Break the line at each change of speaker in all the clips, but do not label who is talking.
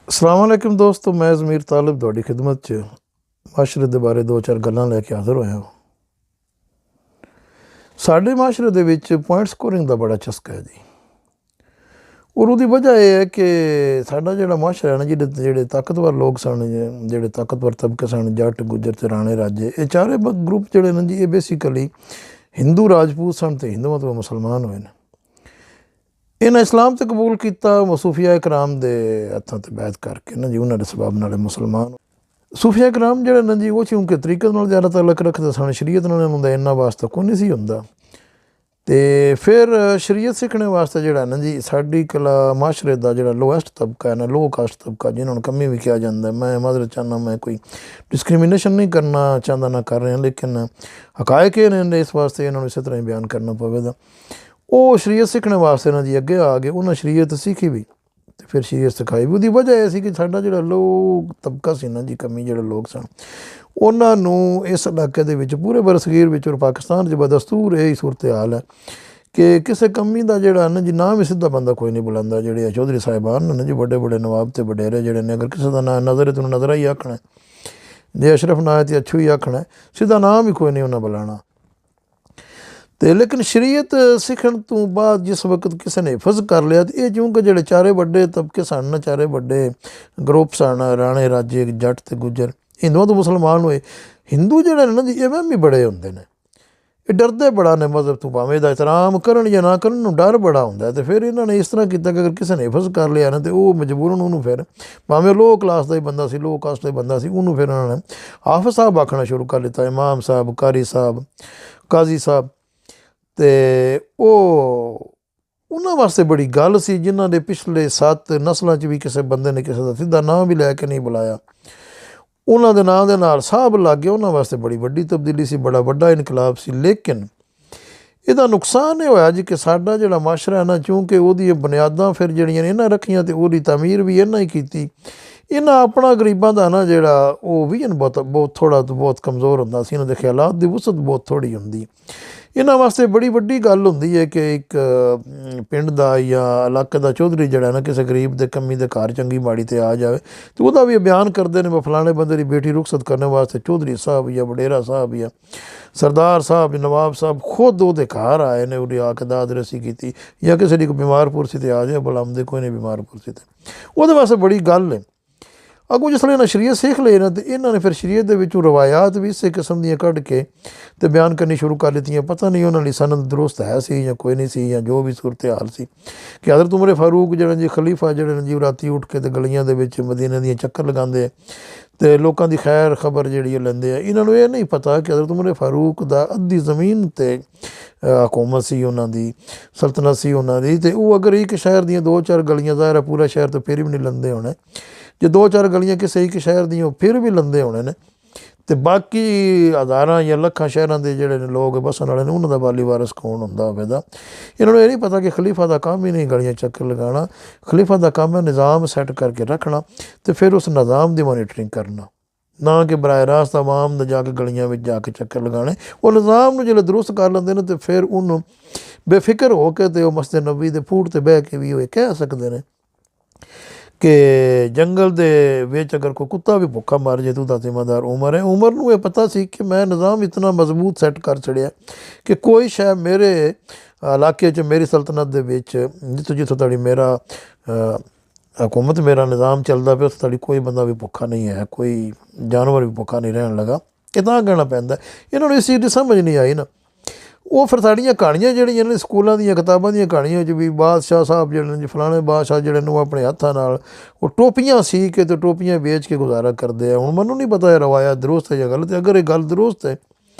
अस्सलाम वालेकुम दोस्तों, मैं ज़मीर तालिब तुहाडी खिदमत च माशरे दे बारे दो चार गल्लां लैके हाज़र होया। साडे माशरे दे विच पॉइंट स्कोरिंग दा बड़ा चस्का है जी। और उसदी वजह यह है कि साडा जिहड़ा माशरा है ना, जेह्ड़े ताकतवर लोग सन, जेह्ड़े ताकतवर तबके सन, जट गुज्जर ते राणे राजे, ये चारे ग्रुप जिहड़े न जी, ये बेसिकली हिंदू राजपूत सन ते हिंदू मतलब मुसलमान होए न। इन्हें इस्लाम तो कबूल किया सूफिया कराम के हथों से बैत करके ना जी, उन्होंने सबब नाल मुसलमान। सूफिया कराम जो ना जी, वो क्योंकि तरीके ज़्यादा तलक रखते सन, शरीयत नाल उन्होंने इन्ना वास्ता कोई नहीं सी हुंदा। ते फिर शरीयत सीखने वास्ते जोड़ा ना जी, साडी कला माशरे का जो लोएस्ट तबका है ना, लो कास्ट तबका, जिन्होंने कमी भी किया जाता है। मैं माजरत चाहना, मैं कोई डिस्क्रिमिनेशन नहीं करना चाहता, ना कर रहे हैं, लेकिन हकायक ने इस वास्ते इन्होंने इस तरह बयान करना पवेगा। वो शरीयत सीखने वास्ते ना जी अगे आ गए, उन्हें शरीयत सीखी भी तो फिर शरीयत सिखाई भी। उसकी वजह यह सी कि साडा जिहड़ा लोग तबका सी ना जी, कमी जिहड़े लोग सन, उन्होंने इस इलाके दे विच पूरे बरसगीर विच और पाकिस्तान च बदस्तूर यही सूरत हाल है कि किसी कमी का जोड़ा ना जी नाम ही सीधा बंदा कोई नहीं बुलांदा। जिहड़े चौधरी साहिबान ने जी, बड़े बड़े नवाब ते वडेरे जिहड़े ने, अगर किसी का नाम नज़र है तो नज़रा ही आखना है, जे अशरफ ना है तो अच्छू ही आखना है, सीधा नाम ही कोई नहीं उन्हें बुलाना। तो लेकिन शरीयत सीखण तो बाद जिस वक्त किसी ने हिफज कर लिया, तो ये क्योंकि जोड़े चारे वड्डे तबके सन, चारे वड्डे ग्रुप सन, राणे राजे जट ते गुज्जर, हिंदुओं तो मुसलमान हुए। हिंदू जोड़े ना जी, ये वहमी बड़े होंगे ने, ये डरते बड़ा ने मजहब तो, भावें इसका एहतराम करन या ना करन, डर बड़ा होंदा है। तो फिर इन्होंने इस तरह किया कि अगर किसी ने हिफज कर लिया ना, तो वो मजबूरन उन्होंने फिर भावें लो क्लास का ही बंदा सी, लो कास्ट का ही बंदा सी, उन्होंने फिर उन्होंने हाफिज साहब आखना शुरू कर लिता, इमाम साहब, कारी साहब, काजी साहब। तो वो उन्होंने वास्ते बड़ी गल सी, जिन्हों ने पिछले 7 नस्लों भी किसी बंदे ने किसी का सीधा नाम भी लैके नहीं बुलाया, उन्होंने नाम के नाल साहब लग गया, उन्होंने वास्ते बड़ी वड्डी तब्दीली सी, बड़ा वड्डा इनकलाब सी। लेकिन इसका नुकसान ये होया जी कि साडा जिहड़ा माशरा है ना, चूँकि वो बुनियादां फिर जड़ियां इन्हें रखियां, तो वो तमीर भी इन्हें ही की। इन्हें अपना गरीबों का ना जोड़ा वो विजन बहुत थोड़ा तो बहुत कमज़ोर होंदा सी, इन्हां दे ख्यालात की वसत बहुत थोड़ी होंदी। इन्हां वास्ते बड़ी वड्डी गल होंदी है कि एक पिंड का या इलाके का चौधरी जड़ा ना, किसी गरीब के कमी के घर चंगी माड़ी ते आ जाए, तो वह भी बयान करते हैं, फलाने बंदे की बेटी रुखसत करने वास्ते चौधरी साहब या वडेरा साहब या सरदार साहब नवाब साहब खुद वो घर आए ने, उन्हें आके दाद रसी की, या किसी की बीमार पुरसी ते आ जाए, बुलाते कोई नहीं बीमार पुरसी ते, वो वास्ते बड़ी गल है। अगों जिसले इन्हें शरीयत सीख ली ना, तो इन्होंने फिर शरीयत के विचों रवायात भी इस किस्म दी कढ़ के तो बयान करनी शुरू कर दी। पता नहीं उन्होंने सनद दुरुस्त है सी या कोई नहीं सी, या जो भी सूरत हाल सी कि हज़रत उमर फारूक जड़े जी खलीफा जड़े जी, राती उठ के तो गलियां दे विच मदीने दी चक्कर लगाते तो लोगों की खैर खबर जी लेंदे। इन्होंने ये नहीं पता कि हज़रत उमर फारूक दा अद्धी ज़मीन ते हुकूमत सी, उन्होंने सल्तनत सी उन्होंने। तो वो अगर एक शहर दी 2-4 गलियां, ज़ाहिर है पूरा शहर तो फिर भी नहीं लेंदे होने, जो 2-4 गलियां किसी एक शहर दी फिर भी लेंदे होने ने, तो बाकी हज़ारां या लखां शहरों के जोड़े लोग बसन वाले ने, उन्होंने वाली वारस कौन होंदा होवेगा। इन्होंने ये नहीं पता कि खलीफा का काम ही नहीं गलियां चक्कर लगाना, खलीफा का काम है निज़ाम सैट करके रखना, तो फिर उस निज़ाम की मॉनिटरिंग करना, ना कि बराह रास्त आवाम ने जाके गलियां में जाके चक्कर लगाने। वो निज़ाम जो दुरुस्त कर लेंगे ना, तो फिर उन्होंने बेफिक्र होकर तो मस्जिद नबी के फूट से बह के भी वो कह सकते हैं कि जंगल दे विच अगर कोई कुत्ता भी भुखा मर जाए तो जिम्मेदार उमर है। उमर नूं ये पता सी कि मैं निज़ाम इतना मजबूत सैट कर छड़िया कि कोई शय मेरे इलाके च, मेरी सल्तनत दे विच जितों जितों तड़ी मेरा हुकूमत, मेरा निज़ाम चलता पे, उस तड़ी कोई बंदा भी भुखा नहीं है, कोई जानवर भी भुखा नहीं रहन लगा। ये तां कहना पैंदा। इन्होंने इस चीज़ की समझ नहीं आई ना। वो फिर साड़ियाँ कहानियाँ जड़ियां ने स्कूलों दी किताबां दी कहानियां भी बादशाह साहब जड़े जी, फलाने बादशाह जड़े ने अपने हत्थां नाल वो टोपियाँ सी के तो टोपियाँ बेच के गुजारा करते हैं। हुण मैनूं नहीं पता रवाया दुरुस्त है या गलत है। अगर ये गल दुरुस्त है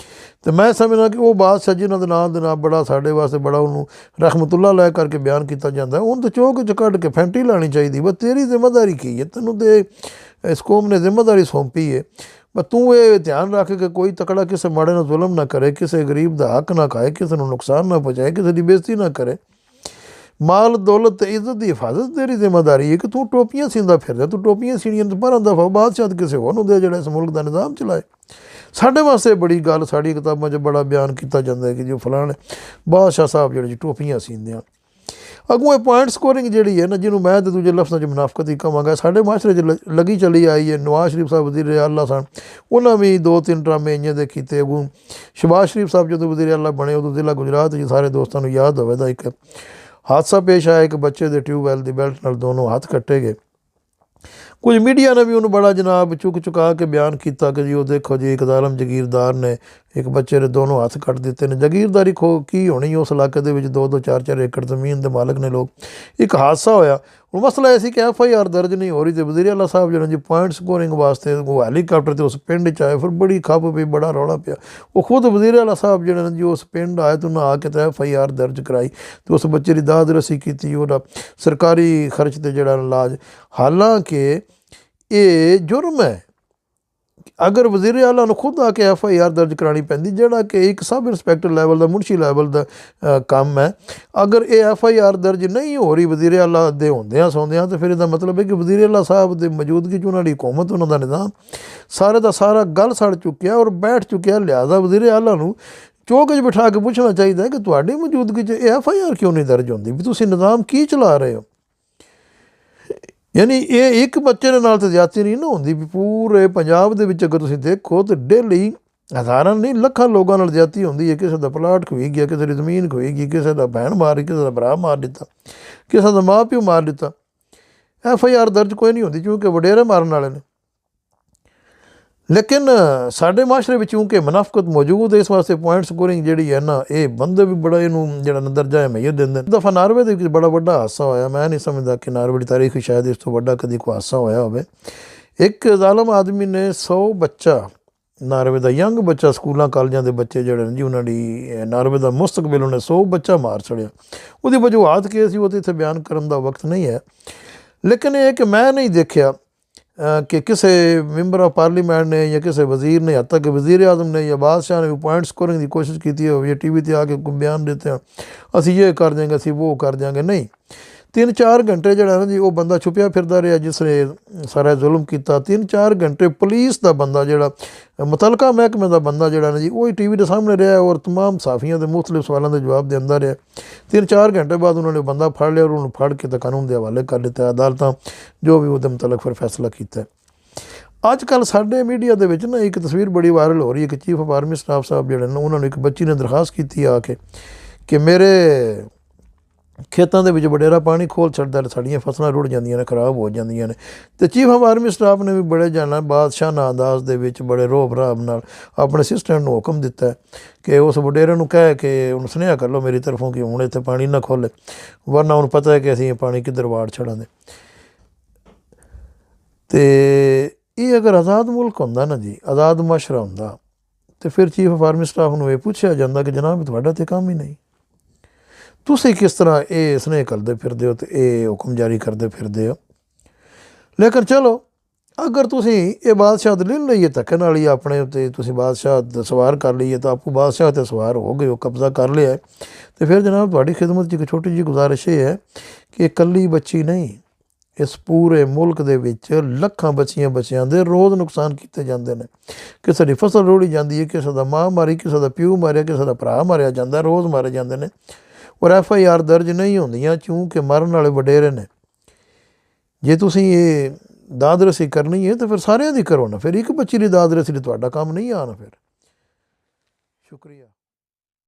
तो मैं समझना कि वो बादशाह जिन्हों के नाम नाम बड़ा साढ़े वास्ते बड़ा उन्होंने रहमतुल्लाह लै करके बयान किया जाता है, उन्होंने तो चौक च कढ़ के फैंटी लानी चाहिए। बस तेरी जिम्मेदारी की है, तेनों तो इस कौम ने जिम्मेदारी सौंपी है, बस तू ये ध्यान रख के कोई तकड़ा किसी माड़े ना जुल्म ना करे, किसी गरीब का हक ना खाए, किसी को नुकसान ना पहुँचाए, किसी की बेइज्जती ना करे। माल दौलत ते इज्जत की हिफाजत तेरी जिम्मेदारी है कि तू टोपियां सींदा फिरदा, तू टोपियां सीनियां तो 12 दफा बादशाह किसी होर नूं दे जिहड़ा इस मुल्क का निज़ाम चलाए। साढ़े वास्ते बड़ी गल, साड़ी किताबों च बड़ा बयान किया जाता है कि जो फलाने बादशाह साहब जिहड़े जी टोपियां सींदे हैं। ਅੱਗੋਂ ਇਹ ਪੁਆਇੰਟ ਸਕੋਰਿੰਗ ਜਿਹੜੀ ਹੈ ਨਾ, ਜਿਹਨੂੰ ਮੈਂ ਤੇ ਦੂਜੇ ਲਫ਼ਜ਼ਾਂ 'ਚ ਮੁਨਾਫਕਤ ਹੀ ਕਹਾਂਗਾ, ਸਾਡੇ ਮਾਸ਼ਰੇ 'ਚ ਲੱਗੀ ਚਲੀ ਆਈ ਹੈ। ਨਵਾਜ਼ ਸ਼ਰੀਫ ਸਾਹਿਬ ਵਜ਼ੀਰ ਆਲਾ ਸਨ, ਉਹਨਾਂ ਵੀ 2-3 ਡਰਾਮੇ ਇੰਨੇ ਦੇ ਕੀਤੇ। ਅੱਗੋਂ ਸ਼ਹਿਬਾਜ਼ ਸ਼ਰੀਫ ਸਾਹਿਬ ਜਦੋਂ ਵਜ਼ੀਰ ਆਲਾ ਬਣੇ, ਉਦੋਂ ਜ਼ਿਲ੍ਹਾ ਗੁਜਰਾਤ 'ਚ ਸਾਰੇ ਦੋਸਤਾਂ ਨੂੰ ਯਾਦ ਹੋਵੇਗਾ ਇੱਕ ਹਾਦਸਾ ਪੇਸ਼ ਆਇਆ, ਇੱਕ ਬੱਚੇ ਦੇ ਟਿਊਬਵੈੱਲ ਦੀ ਬੈਲਟ ਨਾਲ ਦੋਨੋਂ ਹੱਥ ਕੱਟੇ ਗਏ। ਕੁਝ ਮੀਡੀਆ ਨੇ ਵੀ ਉਹਨੂੰ ਬੜਾ ਜਨਾਬ ਚੁਕਾ ਕੇ ਬਿਆਨ ਕੀਤਾ ਕਿ ਜੀ ਉਹ ਦੇਖੋ ਜੀ ਇੱਕ ਜ਼ਾਲਮ ਜਗੀਰਦਾਰ ਨੇ ਇੱਕ ਬੱਚੇ ਦੇ ਦੋਨੋਂ ਹੱਥ ਕੱਟ ਦਿੱਤੇ ਨੇ। ਜਗੀਰਦਾਰੀ ਕੀ ਹੋਣੀ, ਉਸ ਇਲਾਕੇ ਦੇ ਵਿੱਚ 2-2 4-4 ਏਕੜ ਜ਼ਮੀਨ ਦੇ ਮਾਲਕ ਨੇ ਲੋਕ। ਇੱਕ ਹਾਦਸਾ ਹੋਇਆ। ਹੁਣ ਮਸਲਾ ਇਹ ਸੀ ਕਿ FIR ਦਰਜ ਨਹੀਂ ਹੋ ਰਹੀ, ਅਤੇ ਵਜ਼ੀਰ ਆਲਾ ਸਾਹਿਬ ਜਿਹੜੇ ਜੀ ਪੁਆਇੰਟ ਸਕੋਰਿੰਗ ਵਾਸਤੇ ਉਹ ਹੈਲੀਕਾਪਟਰ 'ਤੇ ਉਸ ਪਿੰਡ 'ਚ ਆਏ। ਫਿਰ ਬੜੀ ਖੱਪ ਪਈ, ਬੜਾ ਰੌਲਾ ਪਿਆ। ਉਹ ਖੁਦ ਵਜ਼ੀਰ ਆਲਾ ਸਾਹਿਬ ਜਿਹੜੇ ਨੇ ਜੀ ਉਸ ਪਿੰਡ ਆਏ ਅਤੇ ਉਹਨਾਂ ਆ ਕੇ ਤਾਂ FIR ਦਰਜ ਕਰਾਈ ਅਤੇ ਉਸ ਬੱਚੇ ਦੀ ਦਾਦ ਰਸੀ ਕੀਤੀ, ਉਹਦਾ ਸਰਕਾਰੀ ਖਰਚ 'ਤੇ ਜਿਹੜਾ ਇਲਾਜ। ਹਾਲਾਂਕਿ ਇਹ ਜੁਰਮ ਹੈ। ਅਗਰ ਵਜ਼ੀਰ ਆਲਾ ਨੂੰ ਖੁਦ ਆ ਕੇ FIR ਦਰਜ ਕਰਾਉਣੀ ਪੈਂਦੀ, ਜਿਹੜਾ ਕਿ ਇੱਕ ਸਬ ਇੰਸਪੈਕਟਰ ਲੈਵਲ ਦਾ, ਮੁਨਸ਼ੀ ਲੈਵਲ ਦਾ ਕੰਮ ਹੈ। ਅਗਰ ਇਹ FIR ਦਰਜ ਨਹੀਂ ਹੋ ਰਹੀ ਵਜ਼ੀਰ ਆਲਾ ਦੇ ਹੁੰਦਿਆਂ ਸੌਂਦਿਆਂ, ਤਾਂ ਫਿਰ ਇਹਦਾ ਮਤਲਬ ਹੈ ਕਿ ਵਜ਼ੀਰ ਆਲਾ ਸਾਹਿਬ ਦੇ ਮੌਜੂਦਗੀ 'ਚ ਉਹਨਾਂ ਦੀ ਹਕੂਮਤ, ਉਹਨਾਂ ਦਾ ਨਿਜ਼ਾਮ ਸਾਰੇ ਦਾ ਸਾਰਾ ਗਲ ਸੜ ਚੁੱਕਿਆ ਔਰ ਬੈਠ ਚੁੱਕਿਆ। ਲਿਹਾਜ਼ਾ ਵਜ਼ੀਰ ਆਲਾ ਨੂੰ ਚੌਕ 'ਚ ਬਿਠਾ ਕੇ ਪੁੱਛਣਾ ਚਾਹੀਦਾ ਹੈ ਕਿ ਤੁਹਾਡੀ ਮੌਜੂਦਗੀ 'ਚ ਇਹ FIR ਕਿਉਂ ਨਹੀਂ ਦਰਜ ਹੁੰਦੀ, ਵੀ ਤੁਸੀਂ ਨਿਜ਼ਾਮ ਕੀ ਚਲਾ ਰਹੇ ਹੋ। ਯਾਨੀ ਇਹ ਇੱਕ ਬੱਚੇ ਦੇ ਨਾਲ ਤਾਂ ਜ਼ਿਆਦਤੀ ਨਹੀਂ ਨਾ ਹੁੰਦੀ, ਵੀ ਪੂਰੇ ਪੰਜਾਬ ਦੇ ਵਿੱਚ ਅਗਰ ਤੁਸੀਂ ਦੇਖੋ ਤਾਂ ਡੇਲੀ ਹਜ਼ਾਰਾਂ ਨਹੀਂ ਲੱਖਾਂ ਲੋਕਾਂ ਨਾਲ ਜ਼ਿਆਦਤੀ ਹੁੰਦੀ ਹੈ। ਕਿਸੇ ਦਾ ਪਲਾਟ ਖੋਈ ਗਿਆ, ਕਿਸੇ ਦੀ ਜ਼ਮੀਨ ਖੋਈ ਗਈ, ਕਿਸੇ ਦਾ ਭੈਣ ਮਾਰ ਗਈ, ਕਿਸੇ ਦਾ ਭਰਾ ਮਾਰ ਦਿੱਤਾ, ਕਿਸੇ ਦਾ ਮਾਂ ਪਿਓ ਮਾਰ ਦਿੱਤਾ। FIR ਦਰਜ ਕੋਈ ਨਹੀਂ ਹੁੰਦੀ ਕਿਉਂਕਿ ਵਡੇਰੇ ਮਾਰਨ ਵਾਲੇ ਨੇ। ਲੇਕਿਨ ਸਾਡੇ ਮਾਸ਼ਰੇ ਵਿੱਚ ਕਿਉਂਕਿ ਮੁਨਾਫਕਤ ਮੌਜੂਦ ਹੈ, ਇਸ ਵਾਸਤੇ ਪੁਆਇੰਟ ਸਕੋਰਿੰਗ ਜਿਹੜੀ ਹੈ ਨਾ, ਇਹ ਬੰਦੇ ਵੀ ਬੜਾ ਇਹਨੂੰ ਜਿਹੜਾ ਦਰਜਾ ਅਹਿਮੀਅਤ ਦਿੰਦੇ ਨੇ। ਦਫਾ ਨਾਰਵੇ ਦੇ ਵਿੱਚ ਬੜਾ ਵੱਡਾ ਹਾਦਸਾ ਹੋਇਆ। ਮੈਂ ਨਹੀਂ ਸਮਝਦਾ ਕਿ ਨਾਰਵੇ ਦੀ ਤਾਰੀਖ ਸ਼ਾਇਦ ਇਸ ਤੋਂ ਵੱਡਾ ਕਦੀ ਕੋਈ ਹਾਦਸਾ ਹੋਇਆ ਹੋਵੇ। ਇੱਕ ਜ਼ਾਲਮ ਆਦਮੀ ਨੇ 100 ਬੱਚਾ, ਨਾਰਵੇ ਦਾ ਯੰਗ ਬੱਚਾ, ਸਕੂਲਾਂ ਕਾਲਜਾਂ ਦੇ ਬੱਚੇ ਜਿਹੜੇ ਨੇ ਜੀ, ਉਹਨਾਂ ਦੀ ਨਾਰਵੇ ਦਾ ਮੁਸਤਕਬਲ, ਉਹਨੇ 100 ਬੱਚਾ ਮਾਰ ਛੜਿਆ। ਉਹਦੀ ਵਜੂਹਾਤ ਕੀ ਸੀ ਉਹ ਤਾਂ ਇੱਥੇ ਬਿਆਨ ਕਰਨ ਦਾ ਵਕਤ ਨਹੀਂ ਹੈ। ਲੇਕਿਨ ਇਹ ਕਿ ਮੈਂ ਨਹੀਂ ਦੇਖਿਆ ਕਿ ਕਿਸੇ ਮੈਂਬਰ ਆਫ ਪਾਰਲੀਮੈਂਟ ਨੇ ਜਾਂ ਕਿਸੇ ਵਜ਼ੀਰ ਨੇ, ਹੱਦ ਤੱਕ ਵਜ਼ੀਰ ਆਜ਼ਮ ਨੇ ਜਾਂ ਬਾਦਸ਼ਾਹ ਨੇ ਵੀ ਪੁਆਇੰਟ ਸਕੋਰਿੰਗ ਦੀ ਕੋਸ਼ਿਸ਼ ਕੀਤੀ ਹੋਵੇ, TV 'ਤੇ ਆ ਕੇ ਬਿਆਨ ਦਿੱਤੇ ਹਾਂ ਅਸੀਂ ਇਹ ਕਰ ਦਿਆਂਗੇ, ਅਸੀਂ ਉਹ ਕਰ ਦਿਆਂਗੇ। ਨਹੀਂ, 3-4 ਘੰਟੇ ਜਿਹੜਾ ਨਾ ਜੀ ਉਹ ਬੰਦਾ ਛੁਪਿਆ ਫਿਰਦਾ ਰਿਹਾ ਜਿਸ ਨੇ ਸਾਰਾ ਜ਼ੁਲਮ ਕੀਤਾ। 3-4 ਘੰਟੇ ਪੁਲਿਸ ਦਾ ਬੰਦਾ, ਜਿਹੜਾ ਮੁਤਲਕਾ ਮਹਿਕਮੇ ਦਾ ਬੰਦਾ ਜਿਹੜਾ ਨਾ ਜੀ, ਉਹ ਹੀ TV ਦੇ ਸਾਹਮਣੇ ਰਿਹਾ ਔਰ ਤਮਾਮ ਸਾਫੀਆਂ ਦੇ ਮੁਖਤਲਿਫ ਸਵਾਲਾਂ ਦੇ ਜਵਾਬ ਦਿੰਦਾ ਰਿਹਾ। 3-4 ਘੰਟੇ ਬਾਅਦ ਉਹਨਾਂ ਨੇ ਬੰਦਾ ਫੜ ਲਿਆ ਔਰ ਉਹਨੂੰ ਫੜ ਕੇ ਤਾਂ ਕਾਨੂੰਨ ਦੇ ਹਵਾਲੇ ਕਰ ਦਿੱਤਾ। ਅਦਾਲਤਾਂ ਜੋ ਵੀ ਉਹਦੇ ਮੁਤਲਕ ਫਿਰ ਫੈਸਲਾ ਕੀਤਾ। ਅੱਜ ਕੱਲ੍ਹ ਸਾਡੇ ਮੀਡੀਆ ਦੇ ਵਿੱਚ ਨਾ ਇੱਕ ਤਸਵੀਰ ਬੜੀ ਵਾਇਰਲ ਹੋ ਰਹੀ ਹੈ ਕਿ ਚੀਫ ਆਫ ਆਰਮੀ ਸਟਾਫ ਸਾਹਿਬ ਜਿਹੜੇ ਨੇ, ਉਹਨਾਂ ਨੂੰ ਇੱਕ ਬੱਚੀ ਨੇ ਦਰਖਾਸਤ ਕੀਤੀ ਆ ਕੇ ਕਿ ਮੇਰੇ ਖੇਤਾਂ ਦੇ ਵਿੱਚ ਵਡੇਰਾ ਪਾਣੀ ਖੋਲ੍ਹ ਛੱਡਦਾ, ਸਾਡੀਆਂ ਫਸਲਾਂ ਰੁੜ ਜਾਂਦੀਆਂ ਨੇ, ਖਰਾਬ ਹੋ ਜਾਂਦੀਆਂ ਨੇ। ਅਤੇ ਚੀਫ ਆਫ ਆਰਮੀ ਸਟਾਫ ਨੇ ਵੀ ਬੜੇ ਜਾਣਾ ਬਾਦਸ਼ਾਹ ਅੰਦਾਜ਼ ਦੇ ਵਿੱਚ ਬੜੇ ਰੋਬ ਰਾਬ ਨਾਲ ਆਪਣੇ ਅਸਿਸਟੈਂਟ ਨੂੰ ਹੁਕਮ ਦਿੱਤਾ ਕਿ ਉਸ ਵਡੇਰੇ ਨੂੰ ਕਹਿ ਕੇ ਉਹਨੂੰ ਸੁਨੇਹਾ ਕਰ ਲਓ ਮੇਰੀ ਤਰਫੋਂ ਕਿ ਹੁਣ ਇੱਥੇ ਪਾਣੀ ਨਾ ਖੋਲ੍ਹੇ, ਵਰਨਾ ਉਹਨੂੰ ਪਤਾ ਹੈ ਕਿ ਅਸੀਂ ਇਹ ਪਾਣੀ ਕਿੱਧਰ ਵਾੜ ਛੱਡਾਂਗੇ। ਅਤੇ ਇਹ ਅਗਰ ਆਜ਼ਾਦ ਮੁਲਕ ਹੁੰਦਾ ਨਾ ਜੀ, ਆਜ਼ਾਦ ਮਾਸ਼ਰਾ ਹੁੰਦਾ, ਅਤੇ ਫਿਰ ਚੀਫ ਆਫ ਆਰਮੀ ਸਟਾਫ ਨੂੰ ਇਹ ਪੁੱਛਿਆ ਜਾਂਦਾ ਕਿ ਜਨਾਬ ਤੁਹਾਡਾ ਤਾਂ ਕੰਮ ਹੀ ਨਹੀਂ, ਤੁਸੀਂ ਕਿਸ ਤਰ੍ਹਾਂ ਇਹ ਸੁਨੇਹੇ ਕਰਦੇ ਫਿਰਦੇ ਹੋ ਅਤੇ ਇਹ ਹੁਕਮ ਜਾਰੀ ਕਰਦੇ ਫਿਰਦੇ ਹੋ। ਲੇਕਿਨ ਚਲੋ, ਅਗਰ ਤੁਸੀਂ ਇਹ ਬਾਦਸ਼ਾਹ ਲੈ ਲਈਏ ਧੱਕੇ ਨਾਲ ਹੀ ਆਪਣੇ ਉੱਤੇ, ਤੁਸੀਂ ਬਾਦਸ਼ਾਹ ਸਵਾਰ ਕਰ ਲਈਏ ਤਾਂ ਆਪੂ ਬਾਦਸ਼ਾਹ 'ਤੇ ਸਵਾਰ ਹੋ ਗਏ ਹੋ, ਕਬਜ਼ਾ ਕਰ ਲਿਆ, ਅਤੇ ਫਿਰ ਜਨਾਬ ਤੁਹਾਡੀ ਖਿਦਮਤ 'ਚ ਇੱਕ ਛੋਟੀ ਜਿਹੀ ਗੁਜ਼ਾਰਿਸ਼ ਇਹ ਹੈ ਕਿ ਇਕੱਲੀ ਬੱਚੀ ਨਹੀਂ, ਇਸ ਪੂਰੇ ਮੁਲਕ ਦੇ ਵਿੱਚ ਲੱਖਾਂ ਬੱਚਿਆਂ ਦੇ ਰੋਜ਼ ਨੁਕਸਾਨ ਕੀਤੇ ਜਾਂਦੇ ਨੇ। ਕਿਸੇ ਦੀ ਫਸਲ ਰੋੜੀ ਜਾਂਦੀ ਹੈ, ਕਿਸੇ ਦਾ ਮਾਂ ਮਾਰੀ, ਕਿਸੇ ਦਾ ਪਿਓ ਮਾਰਿਆ, ਕਿਸੇ ਦਾ ਭਰਾ ਮਾਰਿਆ ਜਾਂਦਾ, ਰੋਜ਼ ਮਾਰੇ ਜਾਂਦੇ ਨੇ ਔਰ FIR ਦਰਜ ਨਹੀਂ ਹੁੰਦੀਆਂ ਕਿਉਂਕਿ ਮਰਨ ਵਾਲੇ ਵਡੇਰੇ ਨੇ। ਜੇ ਤੁਸੀਂ ਇਹ ਦਾਦ ਰਸੀ ਕਰਨੀ ਹੈ ਤਾਂ ਫਿਰ ਸਾਰਿਆਂ ਦੀ ਕਰੋ ਨਾ, ਫਿਰ ਇੱਕ ਬੱਚੀ ਦੀ ਦਾਦ ਰਸੀ ਲਈ ਤੁਹਾਡਾ ਕੰਮ ਨਹੀਂ ਆਉਣਾ। ਫਿਰ ਸ਼ੁਕਰੀਆ।